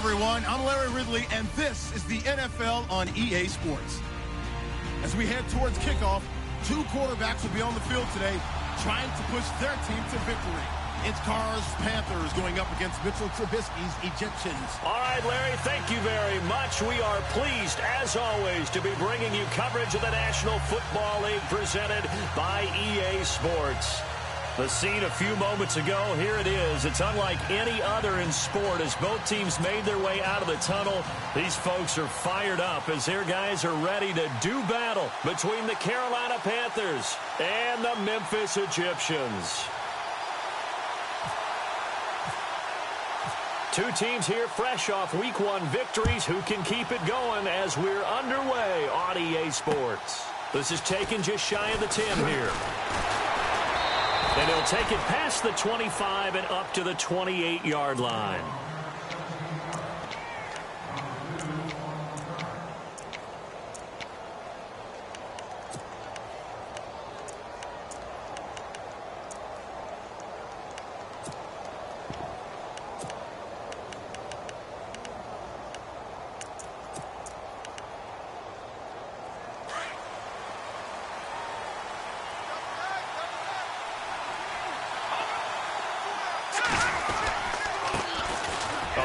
Everyone, I'm Larry Ridley, and this is the NFL on EA Sports. As we head towards kickoff, two quarterbacks will be on the field today trying to push their team to victory. It's Carr's Panthers going up against Mitchell Trubisky's Egyptians. All right, Larry, thank you very much. We are pleased, as always, to be bringing you coverage of the National Football League presented by EA Sports. The scene a few moments ago, here it is. It's unlike any other in sport as both teams made their way out of the tunnel. These folks are fired up as their guys are ready to do battle between the Carolina Panthers and the Memphis Egyptians. Two teams here fresh off Week 1 victories who can keep it going as we're underway on EA Sports. This is taken just shy of the 10 here. And he'll take it past the 25 and up to the 28-yard line.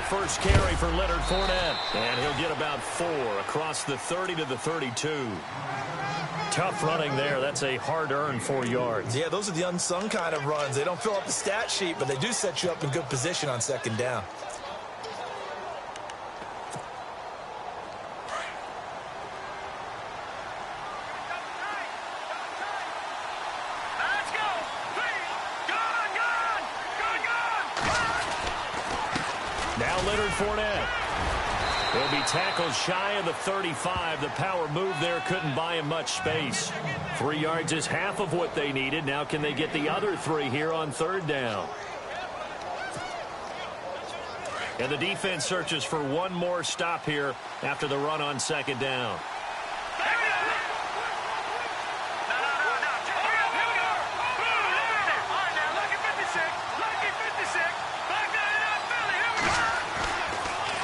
first carry for Leonard Fournette. And he'll get about 4 across the 30 to the 32. Tough running there. That's a hard-earned 4 yards. Yeah, those are the unsung kind of runs. They don't fill up the stat sheet, but they do set you up in good position on second down. Now Leonard Fournette. He'll be tackled shy of the 35. The power move there couldn't buy him much space. 3 yards is half of what they needed. Now can they get the other 3 here on third down? And the defense searches for one more stop here after the run on second down.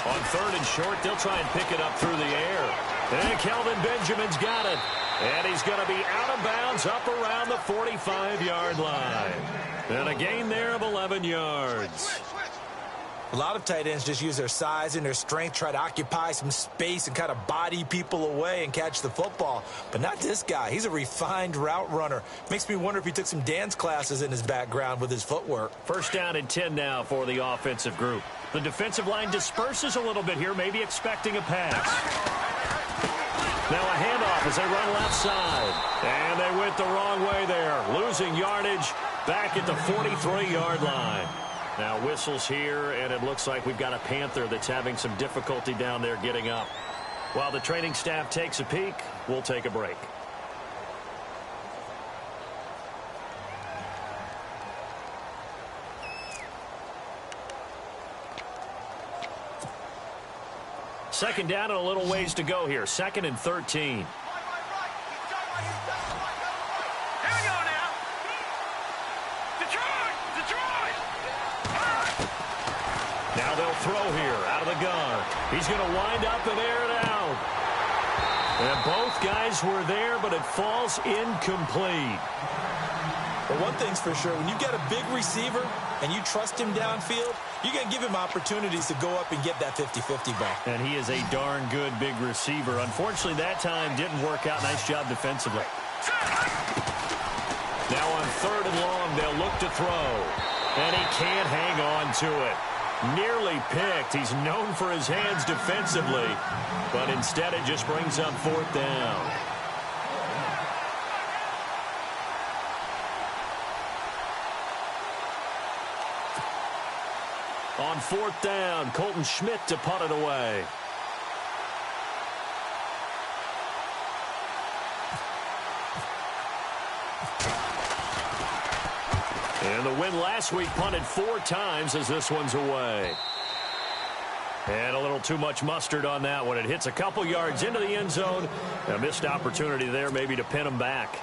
On third and short, they'll try and pick it up through the air. And Kelvin Benjamin's got it. And he's going to be out of bounds up around the 45-yard line. And a gain there of 11 yards. A lot of tight ends just use their size and their strength, try to occupy some space and kind of body people away and catch the football. But not this guy. He's a refined route runner. Makes me wonder if he took some dance classes in his background with his footwork. First down and 10 now for the offensive group. The defensive line disperses a little bit here, maybe expecting a pass. Now a handoff as they run left side. And they went the wrong way there, losing yardage back at the 43-yard line. Now whistles here, and it looks like we've got a Panther that's having some difficulty down there getting up. While the training staff takes a peek, we'll take a break. Second down and a little ways to go here. 2nd and 13. Now they'll throw here out of the gun. He's going to wind up and air it out. And both guys were there, but it falls incomplete. But one thing's for sure, when you get a big receiver and you trust him downfield, you're going to give him opportunities to go up and get that 50-50 ball. And he is a darn good big receiver. Unfortunately, that time didn't work out. Nice job defensively. Now on third and long, they'll look to throw. And he can't hang on to it. Nearly picked. He's known for his hands defensively, but instead it just brings up fourth down. On fourth down, Colton Schmidt to punt it away. And the win last week punted 4 times as this one's away. And a little too much mustard on that one. It hits a couple yards into the end zone. A missed opportunity there maybe to pin him back.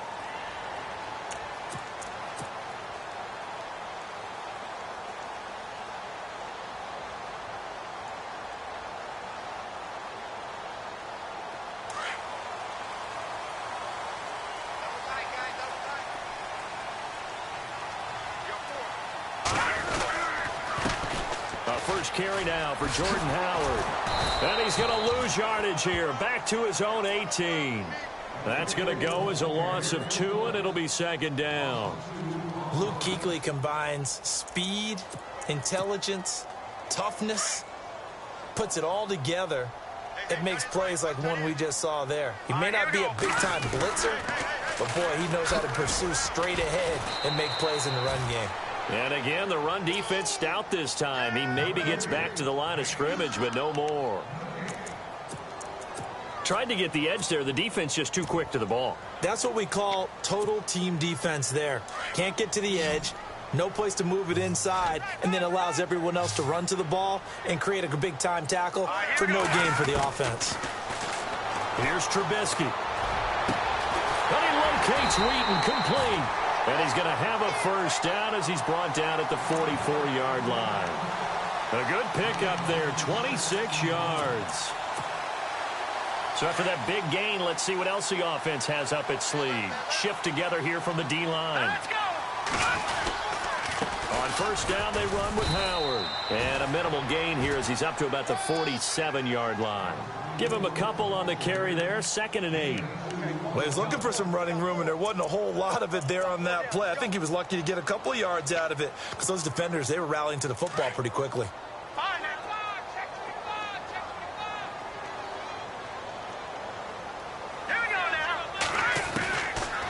First carry now for Jordan Howard. And he's going to lose yardage here. Back to his own 18. That's going to go as a loss of 2, and it'll be second down. Luke Kuechly combines speed, intelligence, toughness, puts it all together. It makes plays like one we just saw there. He may not be a big-time blitzer, but, boy, he knows how to pursue straight ahead and make plays in the run game. And again, the run defense stout this time. He maybe gets back to the line of scrimmage, but no more. Tried to get the edge there. The defense just too quick to the ball. That's what we call total team defense there. Can't get to the edge, no place to move it inside, and then allows everyone else to run to the ball and create a big-time tackle for no gain for the offense. Here's Trubisky. And he locates Wheaton complete. And he's going to have a first down as he's brought down at the 44-yard line. A good pickup there, 26 yards. So after that big gain, let's see what else the offense has up its sleeve. Shift together here from the D-line. On On first down, they run with Howard. And a minimal gain here as he's up to about the 47-yard line. Give him a couple on the carry there, 2nd and 8. Well, he was looking for some running room, and there wasn't a whole lot of it there on that play. I think he was lucky to get a couple of yards out of it because those defenders, they were rallying to the football pretty quickly.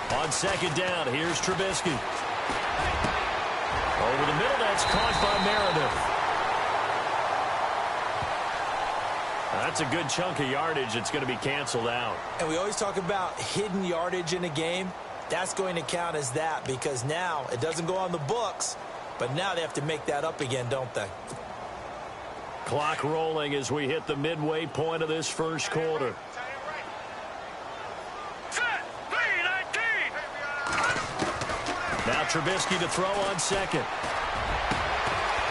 On 2nd down, here's Trubisky. Over the middle, that's caught by Meredith. That's a good chunk of yardage. It's going to be canceled out. And we always talk about hidden yardage in a game. That's going to count as that because now it doesn't go on the books, but now they have to make that up again, don't they? Clock rolling as we hit the midway point of this first quarter. Now Trubisky to throw on 2nd.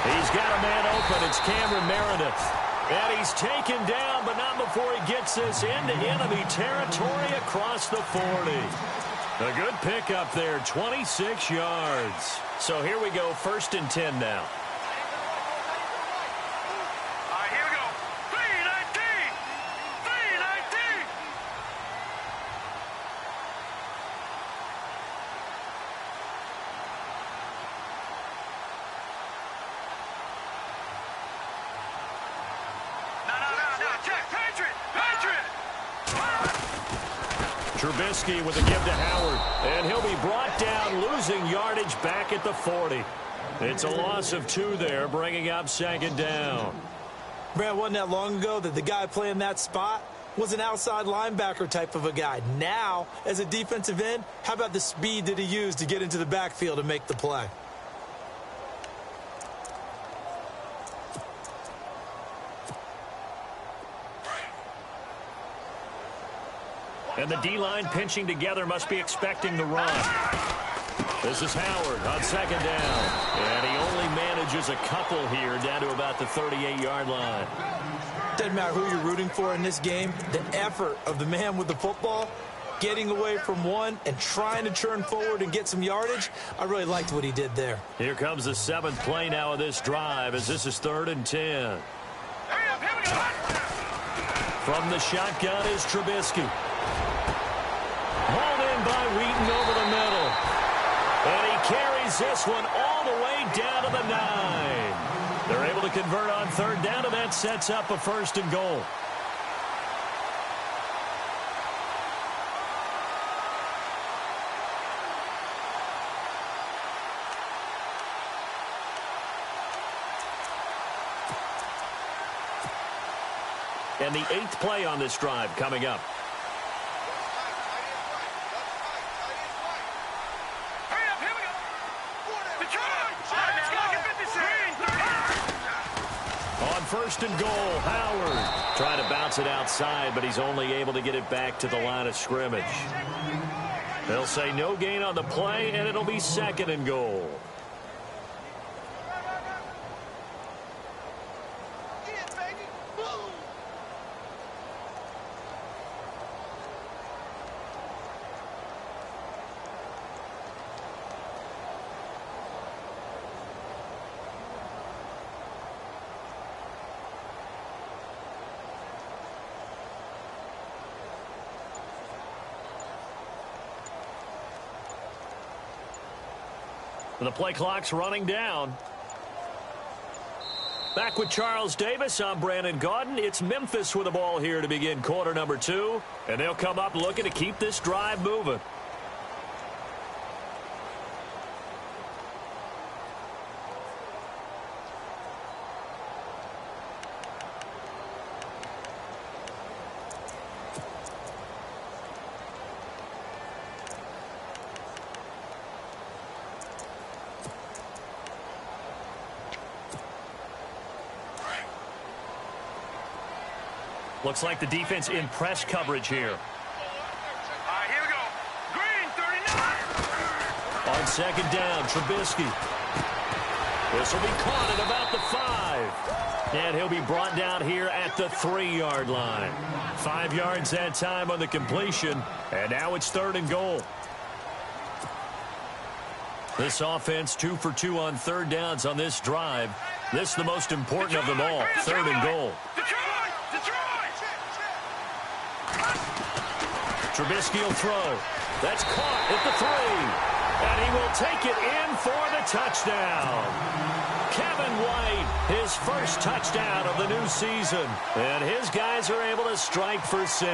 He's got a man open. It's Cameron Meredith. And he's taken down, but not before he gets this into enemy territory across the 40. A good pickup there, 26 yards. So here we go, 1st and 10 now. Here we go. 3-19. 3-19. Trubisky with a give to Howard. And he'll be brought down, losing yardage back at the 40. It's a loss of 2 there, bringing up 2nd down. Brad, wasn't that long ago that the guy playing that spot was an outside linebacker type of a guy. Now, as a defensive end, how about the speed that he used to get into the backfield and make the play? And the D-line pinching together must be expecting the run. This is Howard on 2nd down. And he only manages a couple here down to about the 38-yard line. Doesn't matter who you're rooting for in this game. The effort of the man with the football, getting away from one and trying to turn forward and get some yardage, I really liked what he did there. Here comes the 7th play now of this drive as this is 3rd and 10. From the shotgun is Trubisky. Hauled in by Wheaton over the middle. And he carries this one all the way down to the 9. They're able to convert on 3rd down, and that sets up a 1st and goal. And the 8th play on this drive coming up. On 1st and goal, Howard trying to bounce it outside, but he's only able to get it back to the line of scrimmage. They'll say no gain on the play, and it'll be 2nd and goal. The play clock's running down. Back with Charles Davis. I'm Brandon Gaudin. It's Memphis with the ball here to begin quarter number 2. And they'll come up looking to keep this drive moving. Looks like the defense in press coverage here. Here we go. Green, 39. On 2nd down, Trubisky. This will be caught at about the 5. And he'll be brought down here at the 3-yard line. 5 yards that time on the completion. And now it's 3rd and goal. This offense 2 for 2 on third downs on this drive. This is the most important of them all, third and goal. Trubisky will throw. That's caught at the 3. And he will take it in for the touchdown. Kevin White, his first touchdown of the new season. And his guys are able to strike for 6.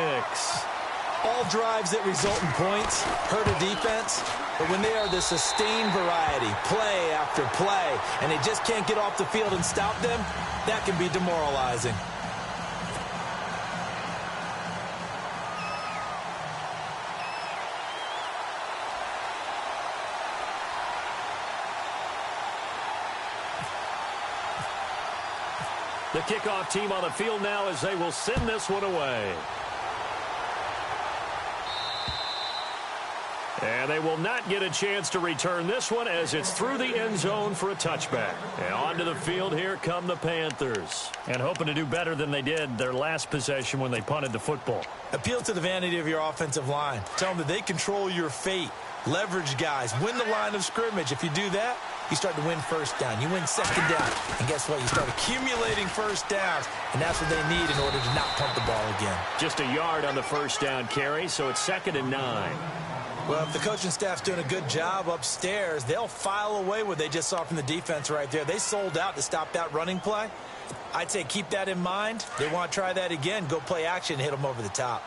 All drives that result in points hurt a defense, but when they are the sustained variety, play after play, and they just can't get off the field and stop them, that can be demoralizing. The kickoff team on the field now as they will send this one away. And they will not get a chance to return this one as it's through the end zone for a touchback. And onto the field, here come the Panthers. And hoping to do better than they did their last possession when they punted the football. Appeal to the vanity of your offensive line. Tell them that they control your fate. Leverage guys. Win the line of scrimmage. If you do that, you start to win first down. You win second down. And guess what? You start accumulating first downs. And that's what they need in order to not pump the ball again. Just a yard on the first down carry, so it's 2nd and 9. Well, if the coaching staff's doing a good job upstairs, they'll file away what they just saw from the defense right there. They sold out to stop that running play. I'd say keep that in mind. They want to try that again. Go play action and hit them over the top.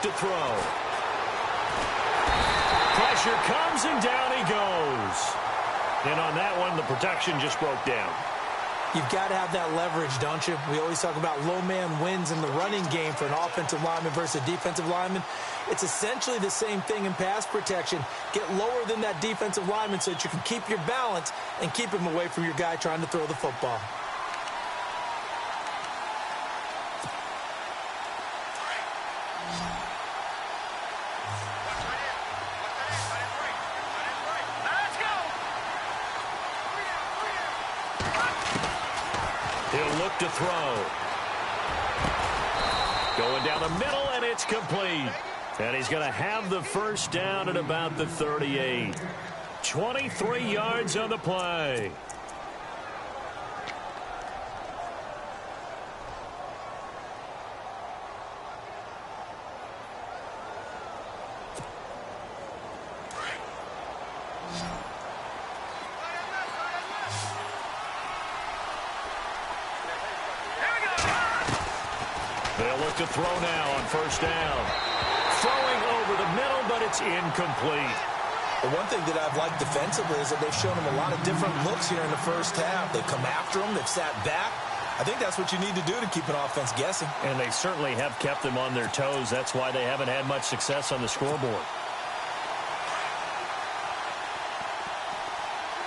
To throw. Pressure comes and down he goes. And on that one, the protection just broke down. You've got to have that leverage, don't you? We always talk about low man wins in the running game for an offensive lineman versus a defensive lineman. It's essentially the same thing in pass protection. Get lower than that defensive lineman so that you can keep your balance and keep him away from your guy trying to throw the football. To throw. Going down the middle, and it's complete. And he's going to have the first down at about the 38. 23 yards on the play. To throw now on first down. Throwing over the middle, but it's incomplete. The one thing that I've liked defensively is that they've shown them a lot of different looks here in the first half. They've come after them. They've sat back. I think that's what you need to do to keep an offense guessing. And they certainly have kept them on their toes. That's why they haven't had much success on the scoreboard.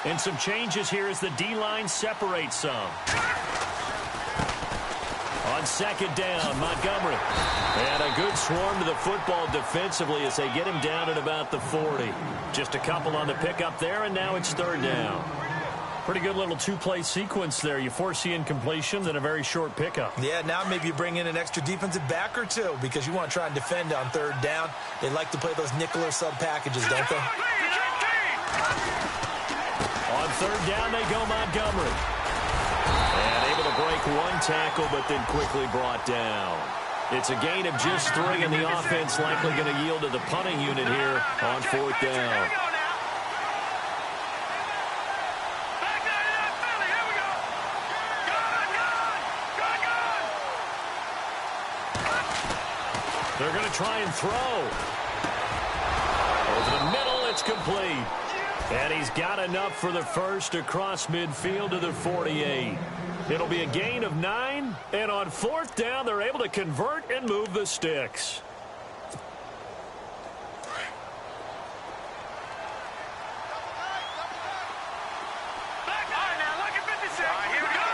And some changes here as the D-line separates some. On second down, Montgomery. And a good swarm to the football defensively as they get him down at about the 40. Just a couple on the pickup there, and now it's third down. Pretty good little two-play sequence there. You force the incompletion, then a very short pickup. Yeah, now maybe you bring in an extra defensive back or two because you want to try and defend on third down. They like to play those nickel or sub packages, don't they? On third down, they go Montgomery. And able to break one tackle, but then quickly brought down. It's a gain of just 3, and the offense likely going to yield to the punting unit here on fourth down. They're going to try and throw. Over the middle, it's complete. And he's got enough for the first across midfield to the 48. It'll be a gain of 9, and on fourth down, they're able to convert and move the sticks. Here we go.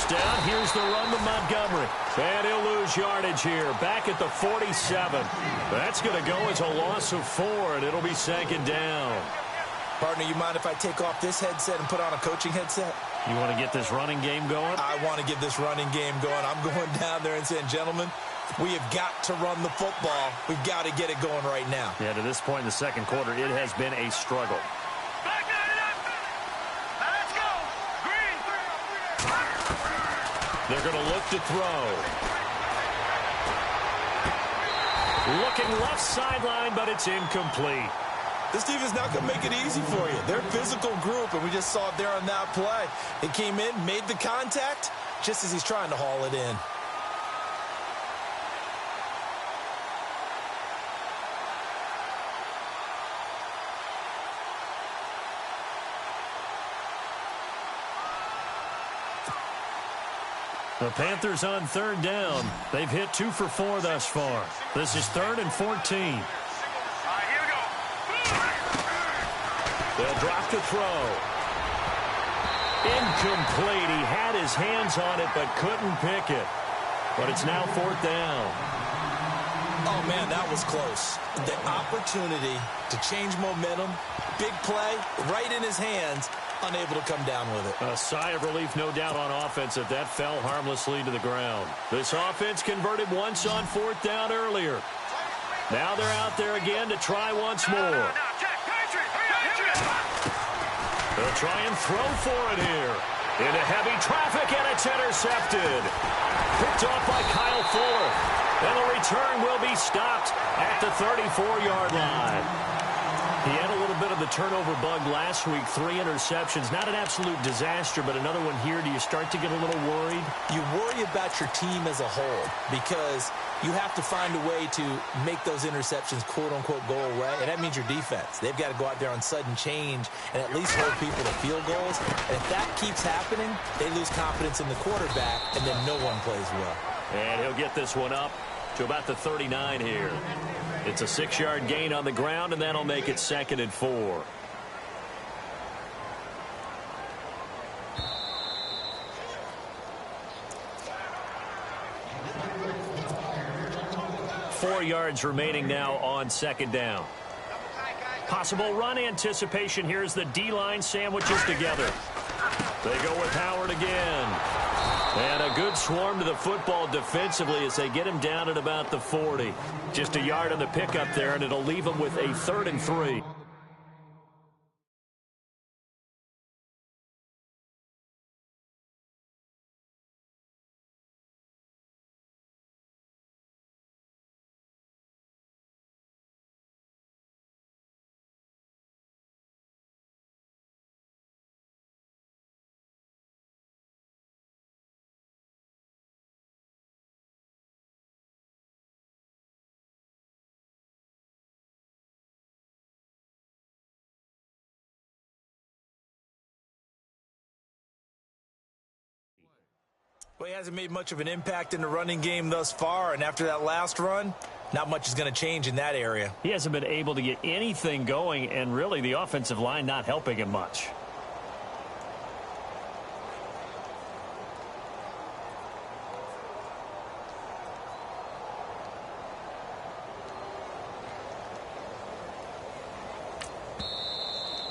first down. Here's the run to Montgomery. And he'll lose yardage here. Back at the 47. That's going to go as a loss of 4, and it'll be second down. Partner, you mind if I take off this headset and put on a coaching headset? You want to get this running game going? I want to get this running game going. I'm going down there and saying, gentlemen, we have got to run the football. We've got to get it going right now. Yeah, to this point in the second quarter, it has been a struggle. Back nine it up. Let's go. Green. They're going to look to throw. Looking left sideline, but it's incomplete. This team is not going to make it easy for you. They're a physical group, and we just saw it there on that play. It came in, made the contact, just as he's trying to haul it in. The Panthers on third down. They've hit 2 for 4 thus far. This is 3rd and 14. They'll drop to throw. Incomplete. He had his hands on it but couldn't pick it. But it's now 4th down. Oh, man, that was close. The opportunity to change momentum, big play, right in his hands, unable to come down with it. A sigh of relief, no doubt, on offense if that fell harmlessly to the ground. This offense converted once on 4th down earlier. Now they're out there again to try once more. They'll try and throw for it here. Into heavy traffic, and it's intercepted. Picked off by Kyle Fuller. And the return will be stopped at the 34-yard line. He had a little bit of the turnover bug last week, 3 interceptions. Not an absolute disaster, but another one here. Do you start to get a little worried? You worry about your team as a whole because you have to find a way to make those interceptions, quote-unquote, go away, and that means your defense. They've got to go out there on sudden change and at least hold people to field goals. And if that keeps happening, they lose confidence in the quarterback, and then no one plays well. And he'll get this one up to about the 39 here. It's a 6-yard gain on the ground, and that'll make it 2nd and 4. Four yards remaining now on 2nd down. Possible run anticipation. Here's the D-line sandwiches together. They go with Howard again. And a good swarm to the football defensively as they get him down at about the 40. Just a yard on the pickup there, and it'll leave him with a 3rd and 3. Well, he hasn't made much of an impact in the running game thus far, and after that last run, not much is going to change in that area. He hasn't been able to get anything going, and really the offensive line not helping him much.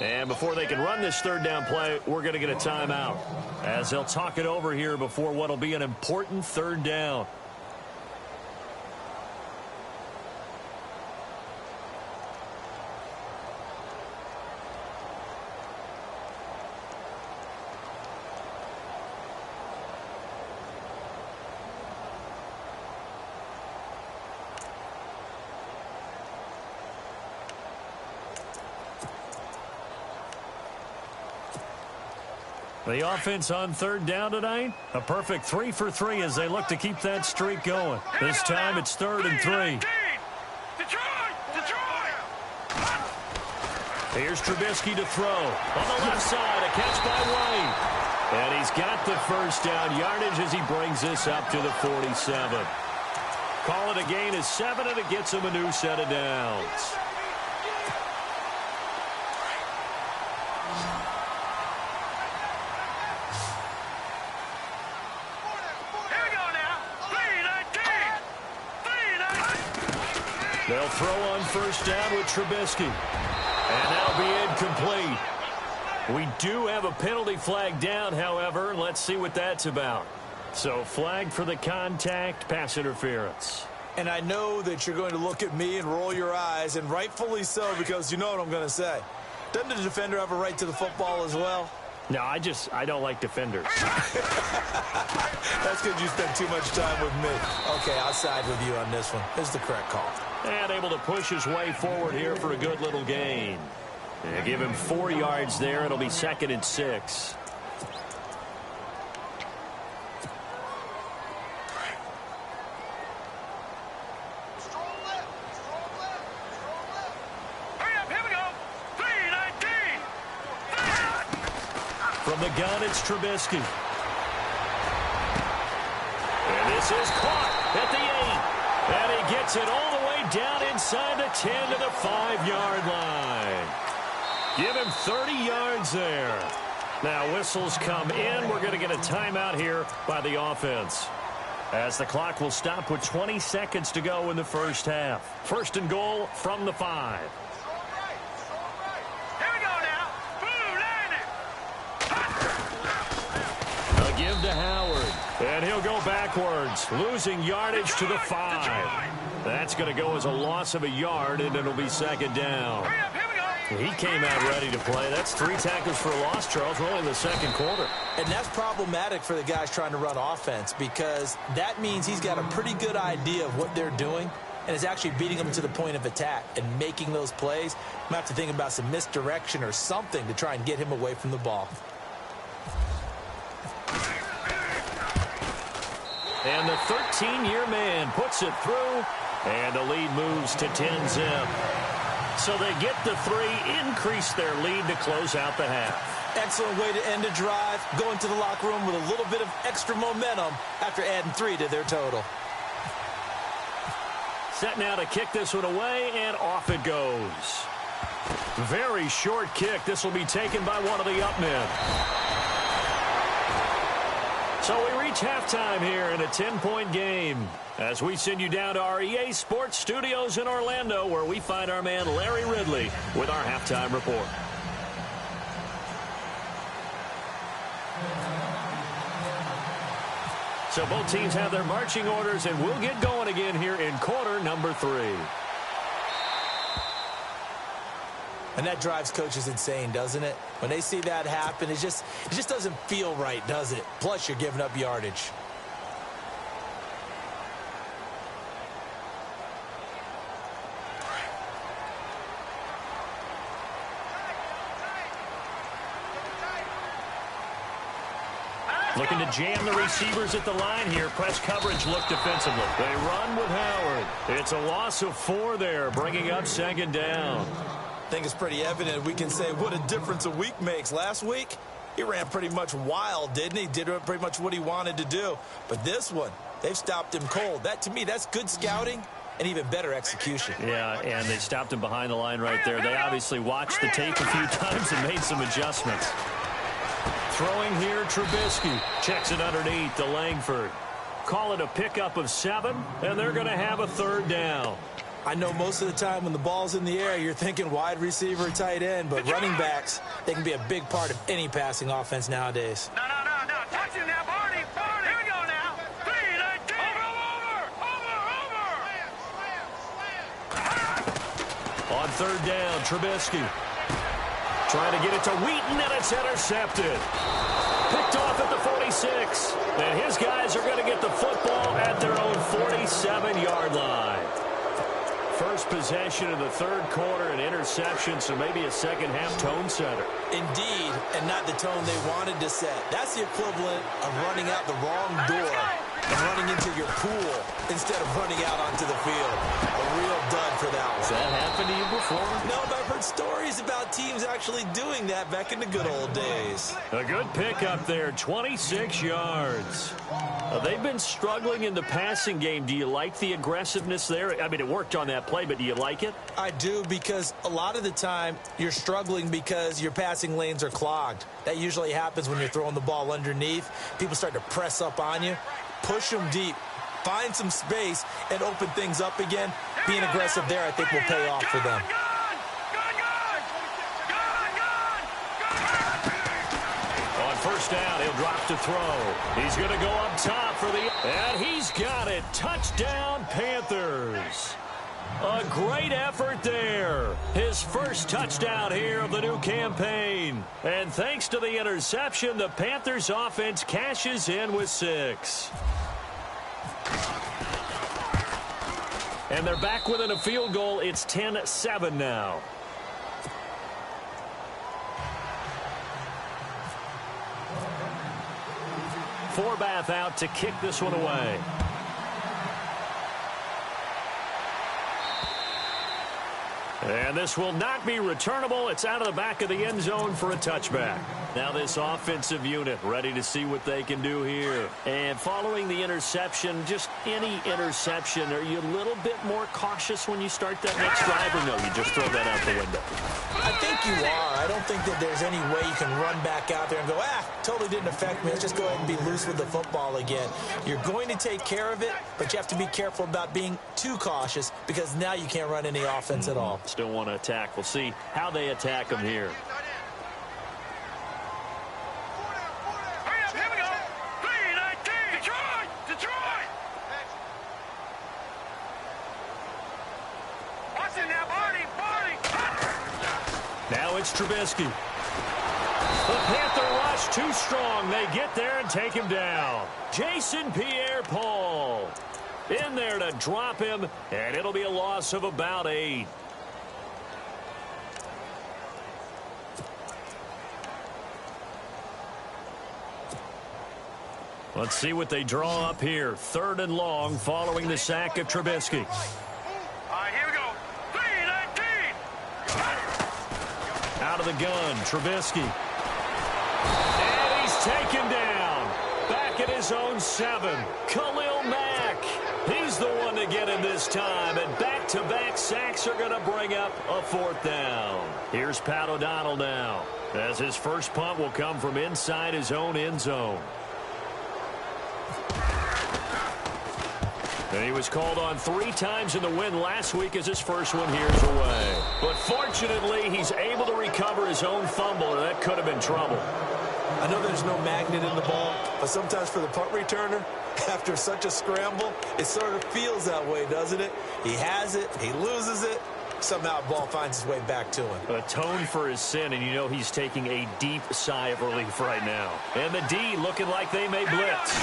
And before they can run this 3rd down play, we're going to get a timeout as they'll talk it over here before what will be an important 3rd down. The offense on 3rd down tonight, a perfect 3 for 3 as they look to keep that streak going. This time it's 3rd and 3. Here's Trubisky to throw. On the left side, a catch by White. And he's got the first down yardage as he brings this up to the 47. Call it a gain of 7, and it gets him a new set of downs. They'll throw on first down with Trubisky. And that'll be incomplete. We do have a penalty flag down, however. Let's see what that's about. So flag for the contact, pass interference. And I know that you're going to look at me and roll your eyes, and rightfully so, because you know what I'm going to say. Doesn't the defender have a right to the football as well? No, I don't like defenders. That's because you spent too much time with me. Okay, I'll side with you on this one. This is the correct call. And able to push his way forward here for a good little gain. And give him 4 yards there. It'll be 2nd and 6. From the gun, it's Trubisky. And this is caught at the 8. And he gets it all the way down inside the 10 to the 5-yard line. Give him 30 yards there. Now whistles come in. We're going to get a timeout here by the offense, as the clock will stop with 20 seconds to go in the first half. 1st and goal from the 5. Give to Howard, and he'll go backwards, losing yardage to the 5. That's going to go as a loss of a yard, and it'll be 2nd down. He came out ready to play. That's 3 tackles for a loss, Charles. We're only in the 2nd quarter. And that's problematic for the guys trying to run offense, because that means he's got a pretty good idea of what they're doing and is actually beating them to the point of attack and making those plays. I'm going to have to think about some misdirection or something to try and get him away from the ball. And the 13-year man puts it through, and the lead moves to 10-zip. So they get the 3, increase their lead to close out the half. Excellent way to end a drive, going to the locker room with a little bit of extra momentum after adding 3 to their total. Set now to kick this one away, and off it goes. Very short kick. This will be taken by one of the up men. So we reach halftime here in a 10-point game as we send you down to our EA Sports Studios in Orlando, where we find our man Larry Ridley with our halftime report. So both teams have their marching orders, and we'll get going again here in quarter number 3. And that drives coaches insane, doesn't it? When they see that happen, it just doesn't feel right, does it? Plus, you're giving up yardage. Looking to jam the receivers at the line here. Press coverage look defensively. They run with Howard. It's a loss of 4 there, bringing up 2nd down. I think it's pretty evident we can say what a difference a week makes. Last week, he ran pretty much wild, didn't he? Did pretty much what he wanted to do. But this one, they've stopped him cold. That, to me, that's good scouting and even better execution. Yeah, and they stopped him behind the line right there. They obviously watched the tape a few times and made some adjustments. Throwing here, Trubisky checks it underneath to Langford. Call it a pickup of 7, and they're going to have a 3rd down. I know most of the time when the ball's in the air, you're thinking wide receiver, tight end, but running backs, they can be a big part of any passing offense nowadays. No. Touch him now, Barney. Here we go now. 3-19. Over. On 3rd down, Trubisky trying to get it to Wheaton, and it's intercepted. Picked off at the 46. And his guys are going to get the football at their own 47-yard line. First possession of the 3rd quarter, an interception, so maybe a second-half tone setter. Indeed, and not the tone they wanted to set. That's the equivalent of running out the wrong door and running into your pool instead of running out onto the field. A real dud for that one. Has that happened to you before? No, but I've heard stories about teams actually doing that back in the good old days. A good pickup there, 26 yards. They've been struggling in the passing game. Do you like the aggressiveness there? I mean, it worked on that play, but do you like it? I do, because a lot of the time you're struggling because your passing lanes are clogged. That usually happens when you're throwing the ball underneath. People start to press up on you. Push them deep. find some space, and open things up again. Being aggressive there, I think, will pay off for them. On first down, he'll drop to throw. He's going to go up top for the... And he's got it. Touchdown, Panthers. A great effort there. His first touchdown here of the new campaign. And thanks to the interception, the Panthers offense cashes in with 6. And they're back within a field goal. It's 10-7 now. Forbath out to kick this one away. And this will not be returnable. It's out of the back of the end zone for a touchback. Now this offensive unit ready to see what they can do here. And following the interception, just any interception, are you a little bit more cautious when you start that next drive, or no, you just throw that out the window? I think you are. I don't think that there's any way you can run back out there and go, totally didn't affect me. Let's just go ahead and be loose with the football again. You're going to take care of it, but you have to be careful about being too cautious because now you can't run any offense at all. Still want to attack. We'll see how they attack them here. Here we go. 3-19. Detroit. Watch it now, Barney. Now it's Trubisky. The Panther rush too strong. They get there and take him down. Jason Pierre-Paul in there to drop him, and it'll be a loss of about 8. Let's see what they draw up here. 3rd and long following the sack of Trubisky. All right, here we go. 3-19. Out of the gun, Trubisky. And he's taken down. Back at his own 7. Khalil Mack. He's the one to get him this time. And back-to-back sacks are going to bring up a 4th down. Here's Pat O'Donnell now, as his first punt will come from inside his own end zone. And he was called on 3 times in the win last week as his first one here's away. But fortunately, he's able to recover his own fumble, or that could have been trouble. I know there's no magnet in the ball, but sometimes for the punt returner, after such a scramble, it sort of feels that way, doesn't it? He has it, he loses it, somehow the ball finds its way back to him. Atone for his sin, and you know he's taking a deep sigh of relief right now. And the D looking like they may blitz.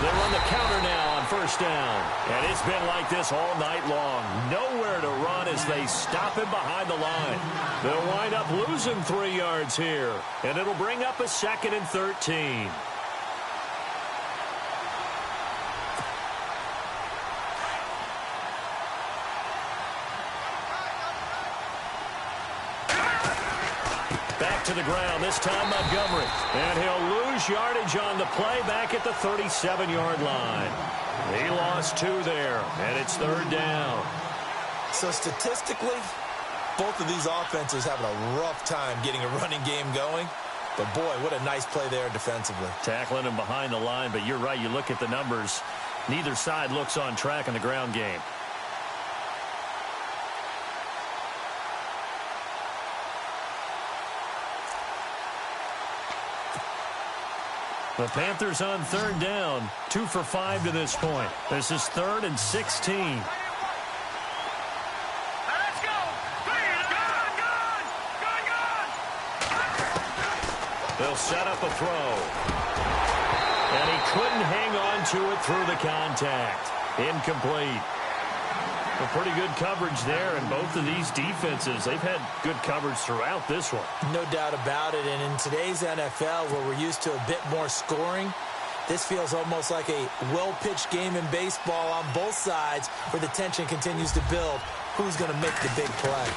They run the counter now on first down. And it's been like this all night long. Nowhere to run as they stop him behind the line. They'll wind up losing 3 yards here. And it'll bring up a 2nd and 13. Back to the ground, this time Montgomery. And he'll lose yardage on the play back at the 37-yard line. He lost 2 there, and it's 3rd down. So statistically, both of these offenses having a rough time getting a running game going. But, boy, what a nice play there defensively. Tackling him behind the line, but you're right, you look at the numbers. Neither side looks on track in the ground game. The Panthers on 3rd down, 2 for 5 to this point. This is 3rd and 16. Let's go. Gun. They'll set up a throw. And he couldn't hang on to it through the contact. Incomplete. A pretty good coverage there, and both of these defenses, they've had good coverage throughout this one. No doubt about it, and in today's NFL, where we're used to a bit more scoring, this feels almost like a well-pitched game in baseball on both sides where the tension continues to build. Who's going to make the big play?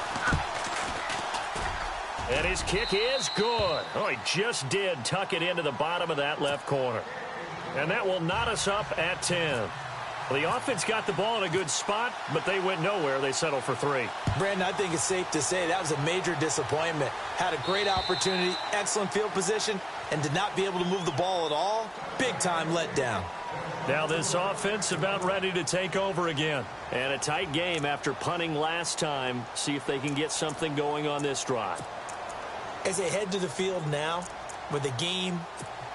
And his kick is good. Oh, he just did tuck it into the bottom of that left corner. And that will knot us up at 10. Well, the offense got the ball in a good spot, but they went nowhere. They settled for 3. Brandon, I think it's safe to say that was a major disappointment. Had a great opportunity, excellent field position, and did not be able to move the ball at all. Big-time letdown. Now this offense about ready to take over again. And a tight game after punting last time. See if they can get something going on this drive. As they head to the field now, with the game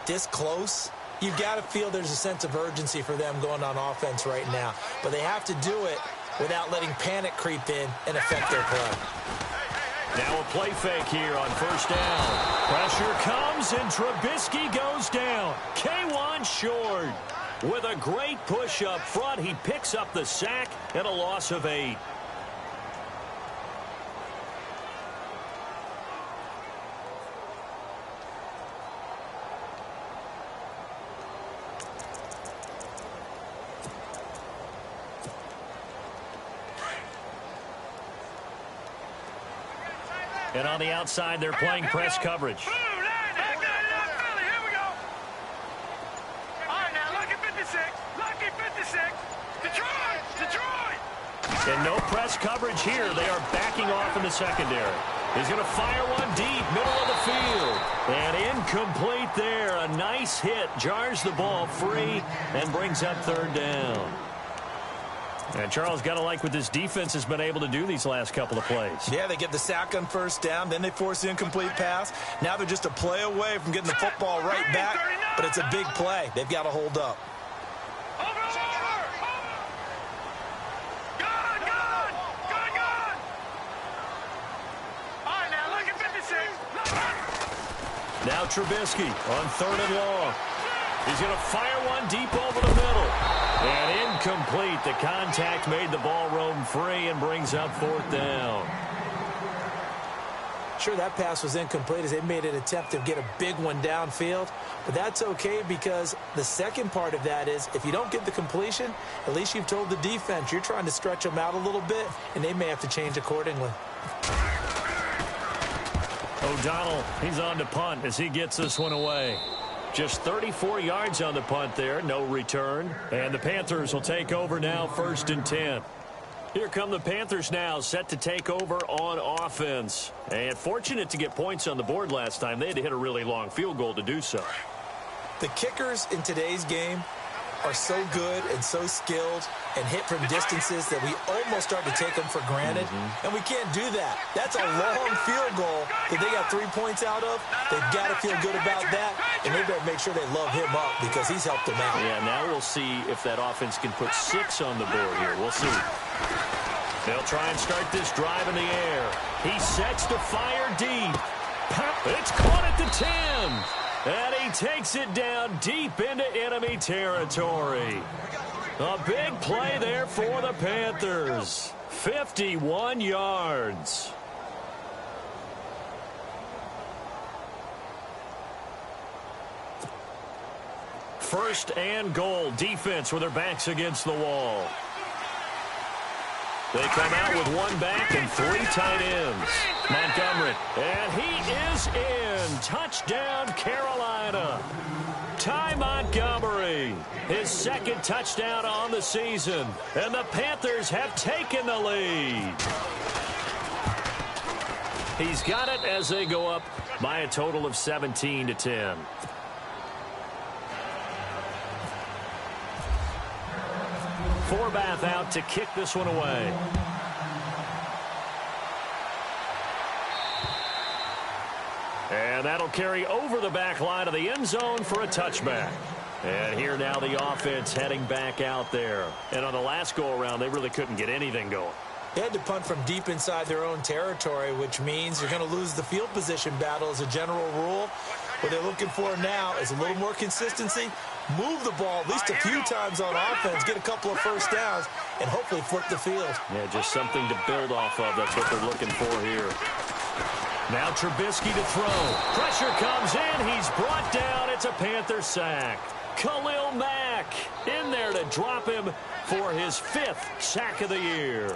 this close, you've got to feel there's a sense of urgency for them going on offense right now. But they have to do it without letting panic creep in and affect their play. Now a play fake here on first down. Pressure comes, and Trubisky goes down. K1 short. With a great push up front, he picks up the sack and a loss of 8. And on the outside, they're playing press coverage. And no press coverage here. They are backing off in the secondary. He's going to fire one deep, middle of the field. And incomplete there. A nice hit. Jars the ball free and brings up third down. And Charles, got to like what this defense has been able to do these last couple of plays. Yeah, they get the sack on first down, then they force the incomplete pass. Now they're just a play away from getting the football right back, but it's a big play. They've got to hold up. Now Trubisky on third and long. He's going to fire one deep over the middle. And incomplete. The contact made the ball roam free and brings up fourth down. Sure, that pass was incomplete as they made an attempt to get a big one downfield. But that's okay because the second part of that is if you don't get the completion, at least you've told the defense you're trying to stretch them out a little bit, and they may have to change accordingly. O'Donnell, he's on to punt as he gets this one away. Just 34 yards on the punt there, no return. And the Panthers will take over now, 1st and 10. Here come the Panthers now, set to take over on offense. And fortunate to get points on the board last time. They had to hit a really long field goal to do so. The kickers in today's game are so good and so skilled and hit from distances that we almost start to take them for granted. And we can't do that. That's a long field goal that they got 3 points out of. They've got to feel good about that, and they better make sure they love him up because he's helped them out. Yeah, now we'll see if that offense can put 6 on the board here. We'll see. They'll try and start this drive in the air. He sets to fire deep. It's caught at the 10. And he takes it down deep into enemy territory. A big play there for the Panthers. 51 yards. First and goal. Defense with their backs against the wall. They come out with one back and 3 tight ends. Montgomery. And he is in. Touchdown, Carolina. Ty Montgomery. His 2nd touchdown on the season. And the Panthers have taken the lead. He's got it as they go up by a total of 17-10. Forbath out to kick this one away. And that'll carry over the back line of the end zone for a touchback. And here now the offense heading back out there. And on the last go-around, they really couldn't get anything going. They had to punt from deep inside their own territory, which means you're going to lose the field position battle as a general rule. What they're looking for now is a little more consistency, move the ball at least a few times on offense, get a couple of first downs, and hopefully flip the field. Yeah, just something to build off of. That's what they're looking for here. Now Trubisky to throw. Pressure comes in. He's brought down. It's a Panther sack. Khalil Mack in there to drop him for his 5th sack of the year.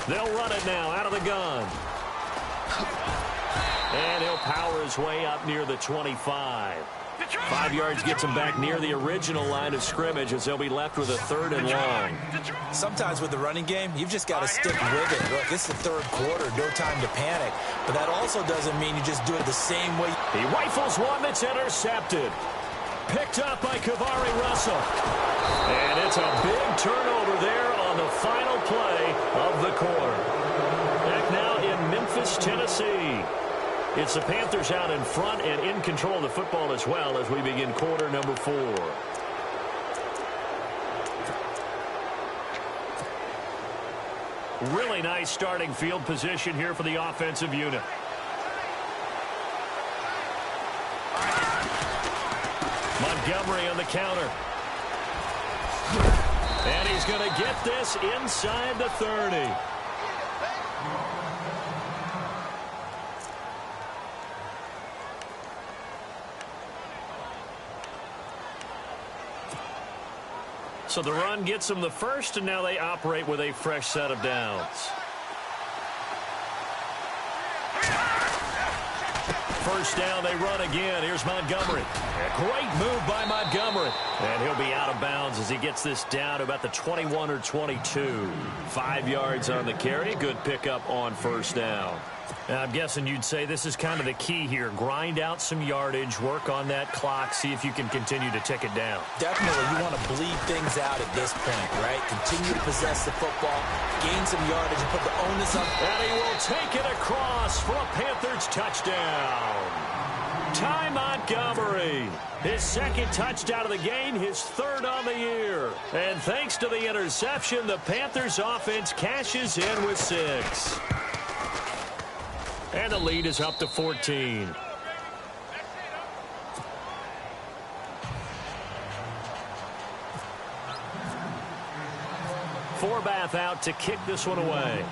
They'll run it now out of the gun. And he'll power his way up near the 25. 5 yards gets them back near the original line of scrimmage as they'll be left with a 3rd and long. Sometimes with the running game, you've just got to stick with it. Look, it's the 3rd quarter, no time to panic. But that also doesn't mean you just do it the same way. He rifles one that's intercepted. Picked up by Kavari Russell. And it's a big turnover there on the final play of the quarter. Back now in Memphis, Tennessee. It's the Panthers out in front and in control of the football as well as we begin quarter number 4. Really nice starting field position here for the offensive unit. Montgomery on the counter. And he's going to get this inside the 30. So the run gets them the first, and now they operate with a fresh set of downs. First down, they run again. Here's Montgomery. A great move by Montgomery. And he'll be out of bounds as he gets this down to about the 21 or 22. 5 yards on the carry. Good pickup on first down. Now, I'm guessing you'd say this is kind of the key here. Grind out some yardage, work on that clock, see if you can continue to tick it down. Definitely, you want to bleed things out at this point, right? Continue to possess the football, gain some yardage, and put the onus on. And he will take it across for a Panthers touchdown. Ty Montgomery, his 2nd touchdown of the game, his 3rd on the year. And thanks to the interception, the Panthers offense cashes in with 6. And the lead is up to 14. Forbath out to kick this one away.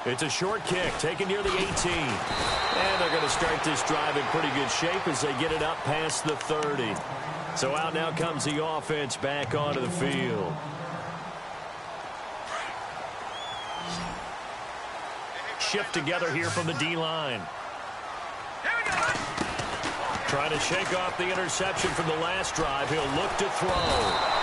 It's a short kick taken near the 18. And they're going to start this drive in pretty good shape as they get it up past the 30. So out now comes the offense back onto the field. Shift together here from the D-line. Trying to shake off the interception from the last drive. He'll look to throw.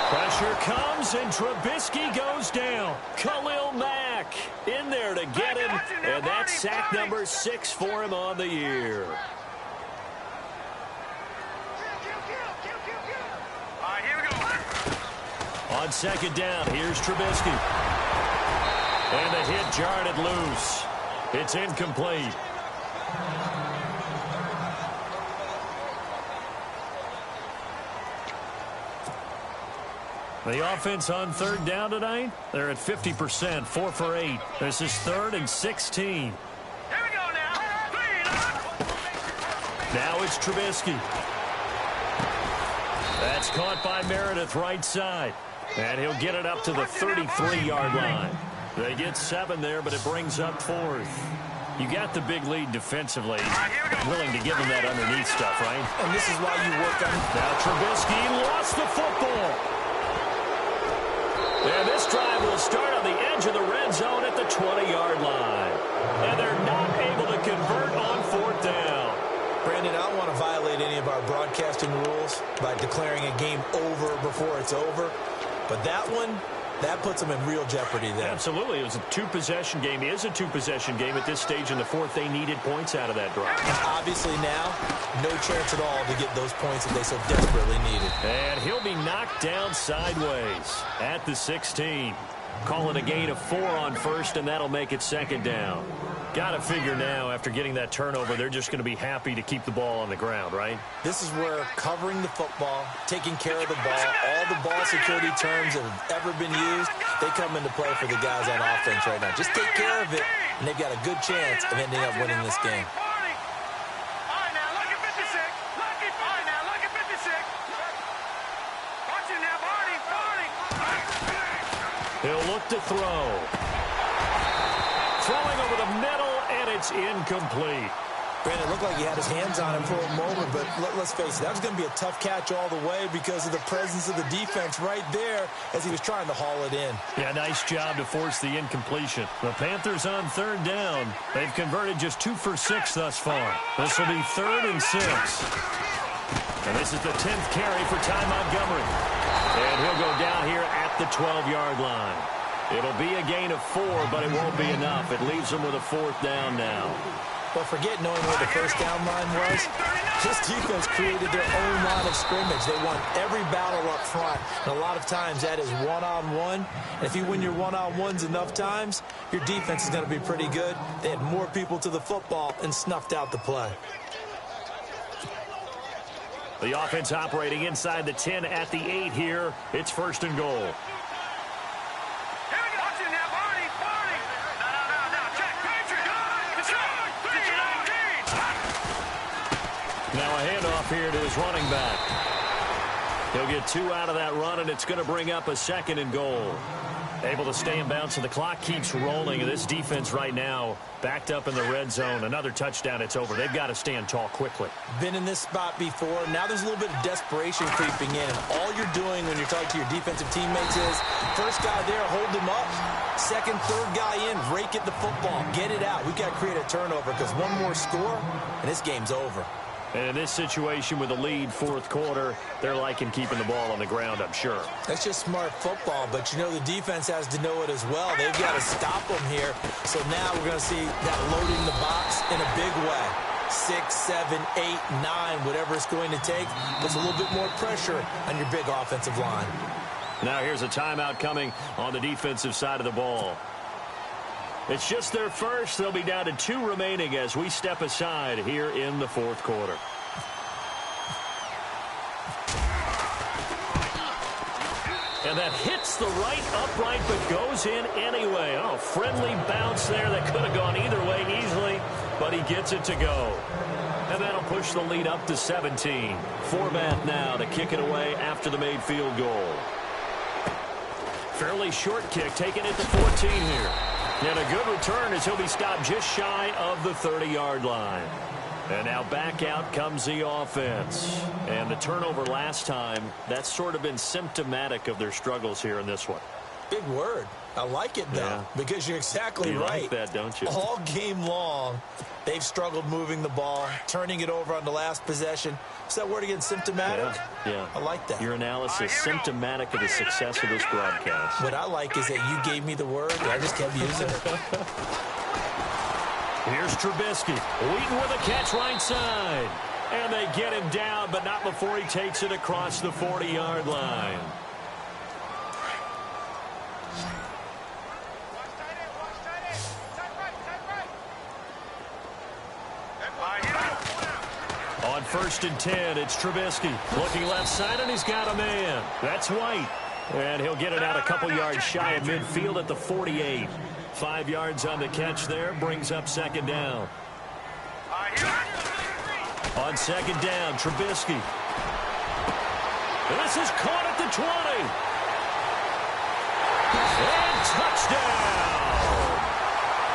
Pressure comes, and Trubisky goes down. Khalil Mack in there to get him, and that's sack number 6 for him on the year. All right, here we go. On 2nd down, here's Trubisky. And the hit jarred it loose. It's incomplete. The offense on 3rd down tonight, they're at 50%, 4 for 8. This is 3rd and 16. Here we go now. 3 Now it's Trubisky. That's caught by Meredith right side. And he'll get it up to the 33-yard line. They get 7 there, but it brings up 4th. You got the big lead defensively. Willing to give him that underneath stuff, right? And this is why you work on. Now Trubisky lost the football. And this drive will start on the edge of the red zone at the 20-yard line. And they're not able to convert on 4th down. Brandon, I don't want to violate any of our broadcasting rules by declaring a game over before it's over. But that one, that puts them in real jeopardy there. Absolutely. It was a 2-possession game. It is a 2-possession game at this stage in the 4th. They needed points out of that drive. And obviously now, no chance at all to get those points that they so desperately needed. And he'll be knocked down sideways at the 16. Call it a gain of 4 on 1st, and that'll make it 2nd down. Got to figure now, after getting that turnover, they're just going to be happy to keep the ball on the ground, right? This is where covering the football, taking care of the ball, all the ball security terms that have ever been used, they come into play for the guys on offense right now. Just take care of it, and they've got a good chance of ending up winning this game. He'll look to throw. Throwing over the middle, and it's incomplete. Brandon, it looked like he had his hands on him for a moment, but let's face it, that was going to be a tough catch all the way because of the presence of the defense right there as he was trying to haul it in. Yeah, nice job to force the incompletion. The Panthers on third down. They've converted just 2 for 6 thus far. This will be 3rd and 6. And this is the 10th carry for Ty Montgomery. And he'll go down here at the 12-yard line. It'll be a gain of 4, but it won't be enough. It leaves them with a 4th down now. But forget knowing where the first down line was. This defense created their own line of scrimmage. They won every battle up front. And a lot of times that is one-on-one. And if you win your one-on-ones enough times, your defense is going to be pretty good. They had more people to the football and snuffed out the play. The offense operating inside the 10 at the 8 here. It's 1st and goal. Now a handoff here to his running back. He'll get 2 out of that run, and it's going to bring up a 2nd and goal. Able to stay in bounds, so the clock keeps rolling. This defense right now backed up in the red zone. Another touchdown, it's over. They've got to stand tall quickly. Been in this spot before. Now there's a little bit of desperation creeping in. And all you're doing when you're talking to your defensive teammates is, first guy there, hold him up. Second, third guy in, rake at the football. Get it out. We've got to create a turnover because one more score, and this game's over. And in this situation with a lead 4th quarter, they're liking keeping the ball on the ground, I'm sure. That's just smart football, but you know the defense has to know it as well. They've got to stop them here. So now we're going to see that loading the box in a big way. 6, 7, 8, 9, whatever it's going to take, puts a little bit more pressure on your big offensive line. Now here's a timeout coming on the defensive side of the ball. It's just their first. They'll be down to 2 remaining as we step aside here in the 4th quarter. And that hits the right upright but goes in anyway. Oh, friendly bounce there that could have gone either way easily, but he gets it to go. And that'll push the lead up to 17. Forbath now to kick it away after the made field goal. Fairly short kick, taking it to 14 here. And a good return as he'll be stopped just shy of the 30-yard line. And now back out comes the offense. And the turnover last time, that's sort of been symptomatic of their struggles here in this one. Big word. I like it, though, because you're exactly right. You like that, don't you? All game long, they've struggled moving the ball, turning it over on the last possession. Is that word again, symptomatic? Yeah. I like that. Your analysis, symptomatic of the success of this broadcast. What I like is that you gave me the word, and I just kept using it. Here's Trubisky. Wheaton with a catch right side. And they get him down, but not before he takes it across the 40-yard line. On 1st and 10, it's Trubisky. Looking left side, and he's got a man. That's White. And he'll get it out a couple yards shy of midfield at the 48. 5 yards on the catch there, brings up 2nd down. On 2nd down, Trubisky. This is caught at the 20. And touchdown!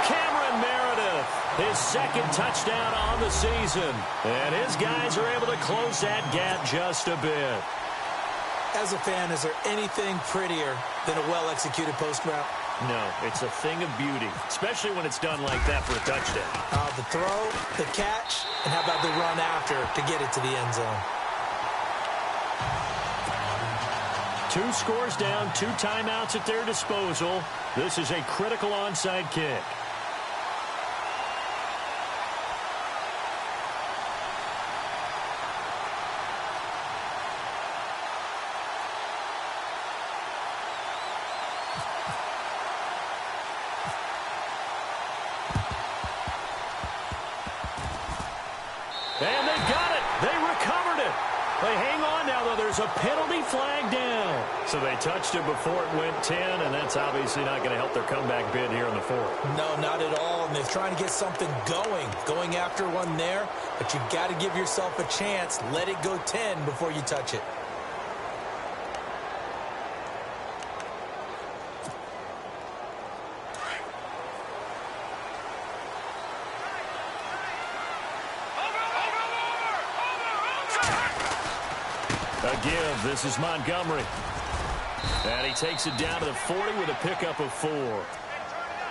Cameron Meredith, his 2nd touchdown on the season. And his guys are able to close that gap just a bit. As a fan, is there anything prettier than a well-executed post route? No, it's a thing of beauty, especially when it's done like that for a touchdown. The throw, the catch, and how about the run after to get it to the end zone? 2 scores down, 2 timeouts at their disposal. This is a critical onside kick. And they got it. They recovered it. They hang on now, though. There's a penalty flag down. So they touched it before it went 10, and that's obviously not going to help their comeback bid here in the 4th. No, not at all. And they're trying to get something going after one there. But you got to give yourself a chance. Let it go 10 before you touch it. A give. This is Montgomery. And he takes it down to the 40 with a pickup of 4.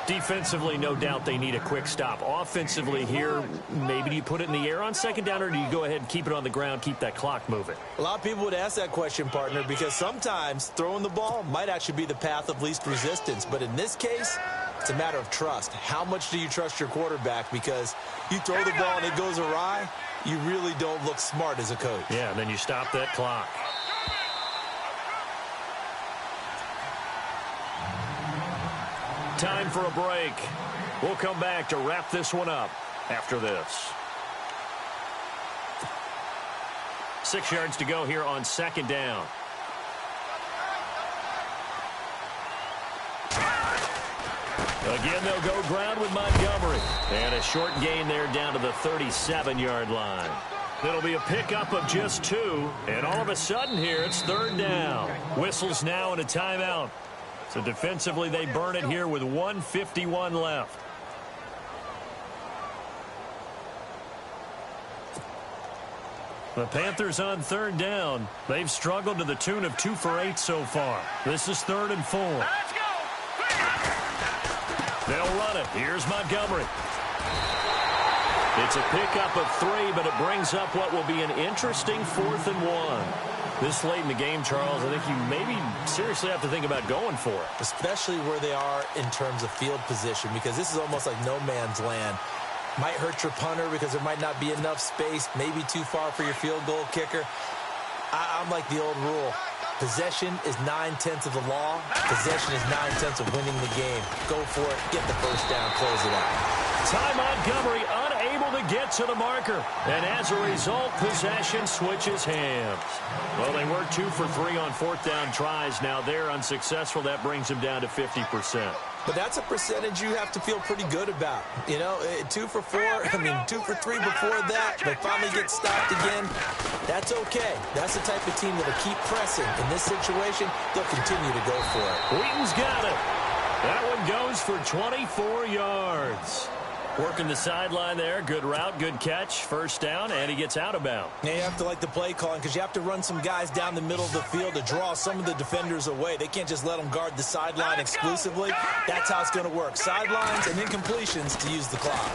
Defensively, no doubt they need a quick stop. Offensively here, maybe do you put it in the air on second down, or do you go ahead and keep it on the ground, keep that clock moving? A lot of people would ask that question, partner, because sometimes throwing the ball might actually be the path of least resistance. But in this case, it's a matter of trust. How much do you trust your quarterback? Because you throw the ball and it goes awry, you really don't look smart as a coach. Yeah, and then you stop that clock. Time for a break. We'll come back to wrap this one up after this. 6 yards to go here on second down. Again, they'll go ground with Montgomery. And a short gain there down to the 37-yard line. It'll be a pickup of just 2. And all of a sudden here, it's third down. Whistles now and a timeout. So defensively, they burn it here with 1:51 left. The Panthers on third down. They've struggled to the tune of 2 for 8 so far. This is 3rd and 4. Let's go. They'll run it. Here's Montgomery. It's a pickup of 3, but it brings up what will be an interesting 4th and 1. This late in the game, Charles, I think you maybe seriously have to think about going for it. Especially where they are in terms of field position, because this is almost like no man's land. Might hurt your punter because there might not be enough space, maybe too far for your field goal kicker. I'm like the old rule. Possession is 9/10 of the law. Possession is 9/10 of winning the game. Go for it. Get the first down. Close it out. Ty Montgomery unable to get to the marker. And as a result, possession switches hands. Well, they were 2 for 3 on 4th down tries. Now they're unsuccessful. That brings them down to 50%. But that's a percentage you have to feel pretty good about. You know, 2 for 4, 2 for 3 before that. They finally get stopped again. That's okay. That's the type of team that'll keep pressing. In this situation, they'll continue to go for it. Wheaton's got it. That one goes for 24 yards. Working the sideline there. Good route, good catch. First down, and he gets out of bounds. Now you have to like the play calling because you have to run some guys down the middle of the field to draw some of the defenders away. They can't just let them guard the sideline exclusively. That's how it's going to work. Sidelines and incompletions to use the clock.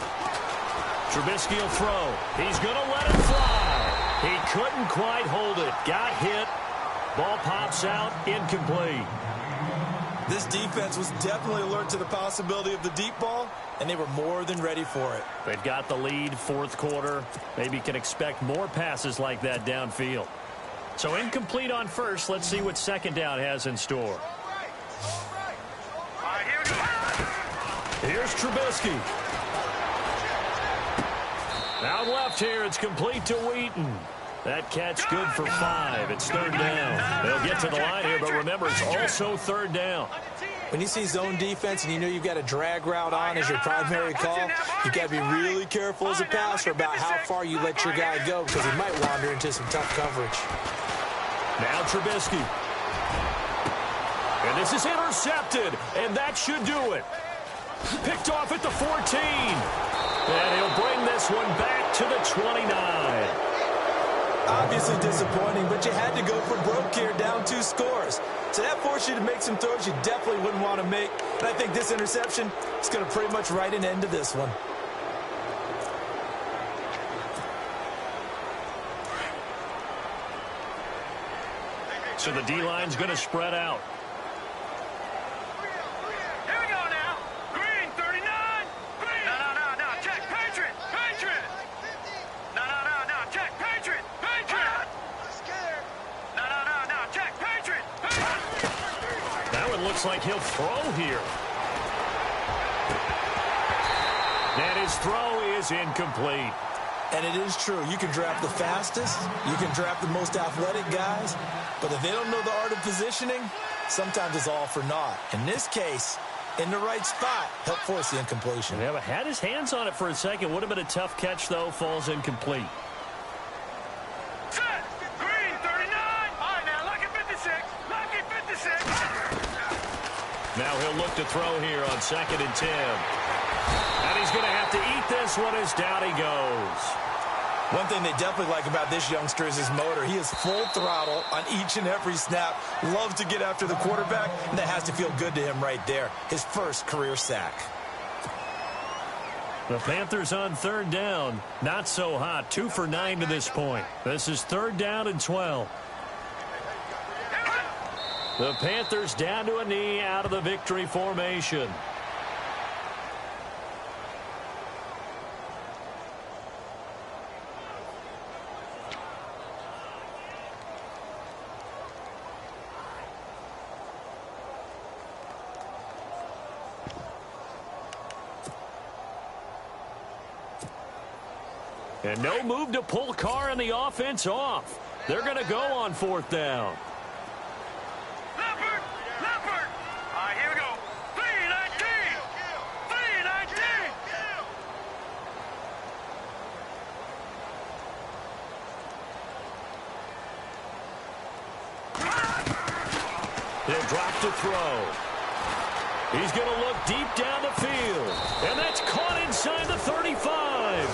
Trubisky will throw. He's going to let it fly. He couldn't quite hold it. Got hit. Ball pops out. Incomplete. This defense was definitely alert to the possibility of the deep ball, and they were more than ready for it. They've got the lead, 4th quarter. Maybe can expect more passes like that downfield. So incomplete on first. Let's see what second down has in store. All right, here we go. Here's Trubisky. Out left here, it's complete to Wheaton. That catch good for 5. It's third down. They'll get to the line here, but remember, it's also third down. When you see zone defense and you know you've got a drag route on as your primary call, you've got to be really careful as a passer about how far you let your guy go because he might wander into some tough coverage. Now Trubisky. And this is intercepted, and that should do it. Picked off at the 14. And he'll bring this one back to the 29. Obviously disappointing, but you had to go for broke here, down 2 scores. So that forced you to make some throws you definitely wouldn't want to make. And I think this interception is going to pretty much write an end to this one. So the D-line's going to spread out. Here we go now. Green, 39. Green. No. Check. Patriot. No. Check. Patriot. No. Check. Patriot. That one looks like he'll throw here. And his throw is incomplete. And it is true. You can draft the fastest. You can draft the most athletic guys. But if they don't know the art of positioning, sometimes it's all for naught. In this case, in the right spot, helped force the incompletion. Yeah, but had his hands on it for a second. Would have been a tough catch, though. Falls incomplete. Set. Green, 39. All right, now, lucky 56. Lucky 56. Now he'll look to throw here on 2nd and 10. And he's going to have to eat this one as down he goes. One thing they definitely like about this youngster is his motor. He is full throttle on each and every snap, loves to get after the quarterback, and that has to feel good to him right there. His first career sack. The Panthers on third down. Not so hot. 2 for 9 to this point. This is 3rd down and 12. The Panthers down to a knee out of the victory formation. And no move to pull Carr and the offense off. They're going to go on 4th down. Leopard! Leopard! All right, here we go. 319! 319! He'll drop to throw. He's going to look deep down the field. And that's caught inside the 35.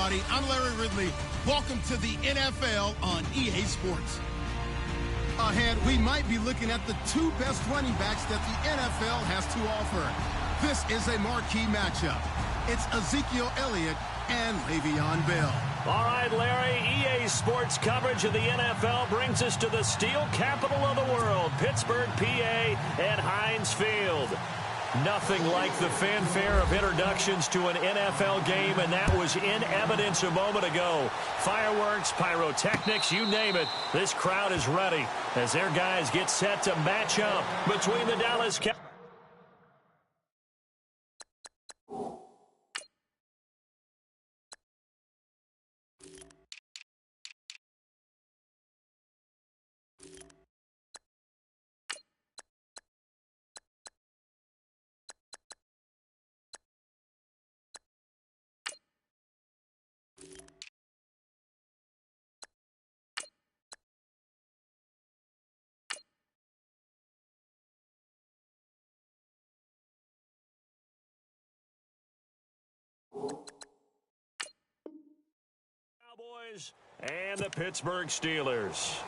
everybody. I'm Larry Ridley. Welcome to the NFL on EA Sports. Ahead, we might be looking at the two best running backs that the NFL has to offer. This is a marquee matchup. It's Ezekiel Elliott and Le'Veon Bell. All right, Larry, EA Sports coverage of the NFL brings us to the steel capital of the world, Pittsburgh, PA, at Heinz Field. Nothing like the fanfare of introductions to an NFL game, and that was in evidence a moment ago. Fireworks, pyrotechnics, you name it. This crowd is ready as their guys get set to match up between the Dallas Cowboys. Cowboys and the Pittsburgh Steelers.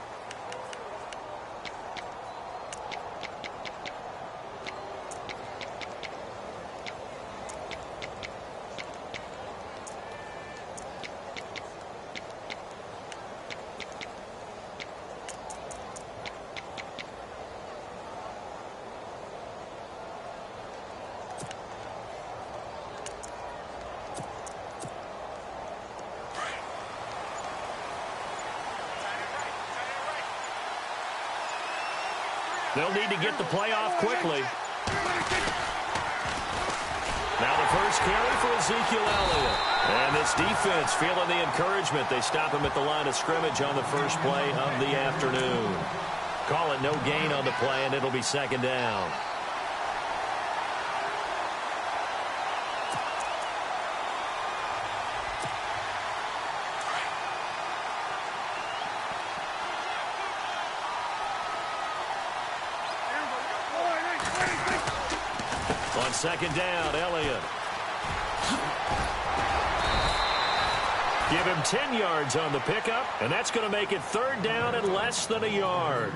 They'll need to get the play off quickly. Now the first carry for Ezekiel Elliott. And this defense feeling the encouragement. They stop him at the line of scrimmage on the first play of the afternoon. Call it no gain on the play, and it'll be second down. On second down, Elliott. Give him 10 yards on the pickup, and that's going to make it third down and less than a yard.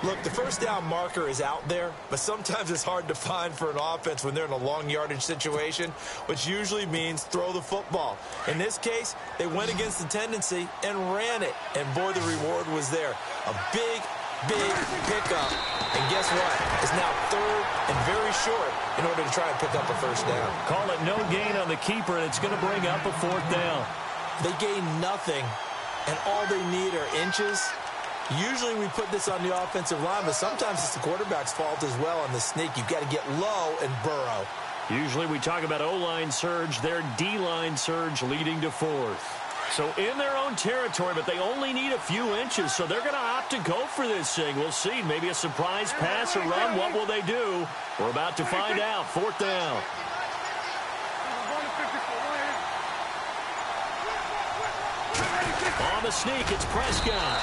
Look, the first down marker is out there, but sometimes it's hard to find for an offense when they're in a long yardage situation, which usually means throw the football. In this case, they went against the tendency and ran it, and boy, the reward was there. A big pickup, and guess what? It's now third and very short in order to try and pick up a first down. Call it no gain on the keeper, and it's going to bring up a fourth down. They gain nothing, and all they need are inches. Usually we put this on the offensive line, but sometimes it's the quarterback's fault as well on the sneak. You've got to get low and burrow. Usually we talk about O-line surge, their D-line surge leading to fourth. So in their own territory, but they only need a few inches, so they're going to opt to go for this thing. We'll see. Maybe a surprise pass or run. What will they do? We're about to find out. Fourth down. On the sneak, it's Prescott.